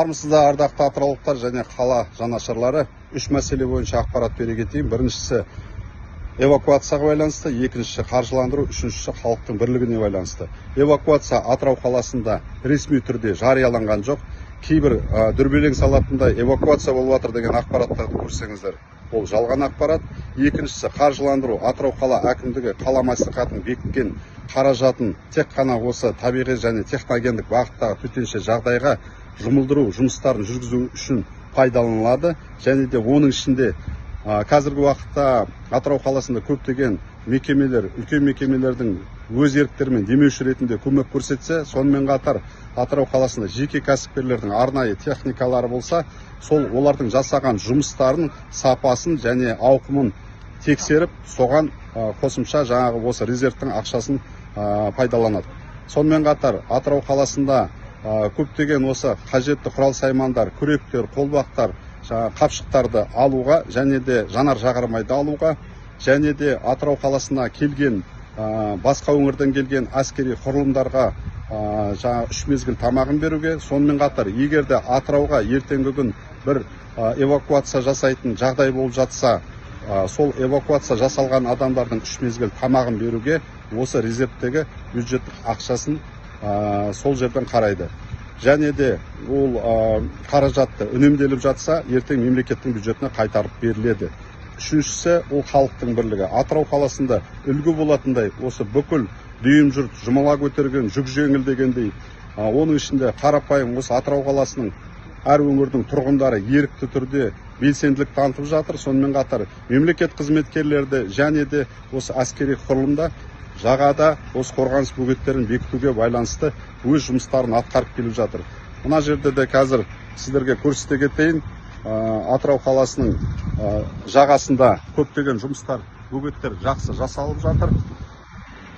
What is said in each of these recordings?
Армысызда ардақты атыраулықтар және қала жанашырлары. Үш мәселе бойынша ақпарат бере кетейін. Біріншісі эвакуацияға байланысты, екіншісі қаржыландыру, үшіншісі халықтың бірлігіне байланысты. Эвакуация Атырау қаласында ресми түрде жарияланған жоқ. Кейбір дүрбелең салатында эвакуация болып жатыр деген ақпараттарды көрсеңіздер, ол жалған ақпарат. Екіншісі қаржыландыру. Атырау қала әкімдігі қала мәслихатының бекіткен қаражатын тек қана осы табиғи және техногендік бағыттағы төтенше жағдайға жұмылдыру жұмыстарын жүргізу үшін пайдаланылады. Және де оның ішінде қазіргі уақытта Атырау қаласында көптеген мекемелер, үлкен мекемелердің өз еріктерімен демеуші ретінде көмек көрсетсе, сонымен қатар Атырау қаласында жеке кәсіпкерлердің арнайы техникалары болса, сол олардың жасаған жұмыстарын сапасын және ауқымын тексеріп, соған қосымша жаңағы осы резервтің ақшасын пайдаланады. Сонымен қатар Атырау қаласында көптеген осы қажетті құрал саймандар, күректер, қолбақтар, қапшықтарды алуға және де жанар жағармайды алуға, және де Атырау қаласына келген басқа өңірден келген әскери құрылымдарға үш мезгіл тамағын беруге, сонымен қатар егерде Атырауға ертеңгі күн бір эвакуация жасайтын жағдай болып жатса, сол эвакуация жасалған адамдардың үш мезгіл тамағын беруге осы резервтегі бюджеттік ақшасын сол жерден қарайды. Және де ол қаражатты үнемделіп жатса, ертең мемлекеттің бюджетіне қайтарып беріледі. Үшіншісі, ол халықтың бірлігі. Атырау қаласында үлгі болатындай осы бүкіл дүйім жұрт жұмыла көтерген, жүк жеңіл дегендей, оның ішінде қарапайым осы Атырау қаласының әр өңірдің тұрғындары ерікті түрде белсенділік танытып жатыр. Сонымен қатар мемлекет қызметкерлері және де осы әскери құрылымда жағада осы қорғаныс бөгеттерін бекітуге байланысты өз жұмыстарын атқарып келіп жатыр. Мына жерде де қазір сіздерге көрсете кетейін. Атырау қаласының жағасында көптеген жұмыстар, бөгеттер жақсы жасалып жатыр.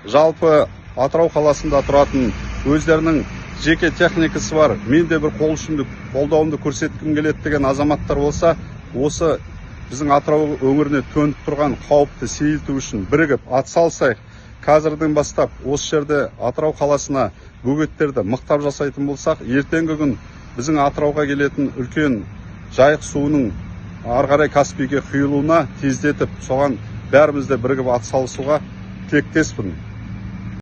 Жалпы Атырау қаласында тұратын өздерінің жеке техникасы бар, мен де бір қол ұшымды қолдауымды көрсеткім келеді деген азаматтар болса, осы біздің Атырау өңіріне төніп тұрған қауіпті сейілту үшін бірігіп атсалысайық. Қазірден бастап осы жерде Атырау қаласына бөгеттерді мықтап жасайтын болсақ, ертеңгі күн біздің Атырауға келетін үлкен жайық суының ары қарай Каспийге құйылуына тездетіп, соған бәрімізде бірігіп атсалысуға тілектеспін.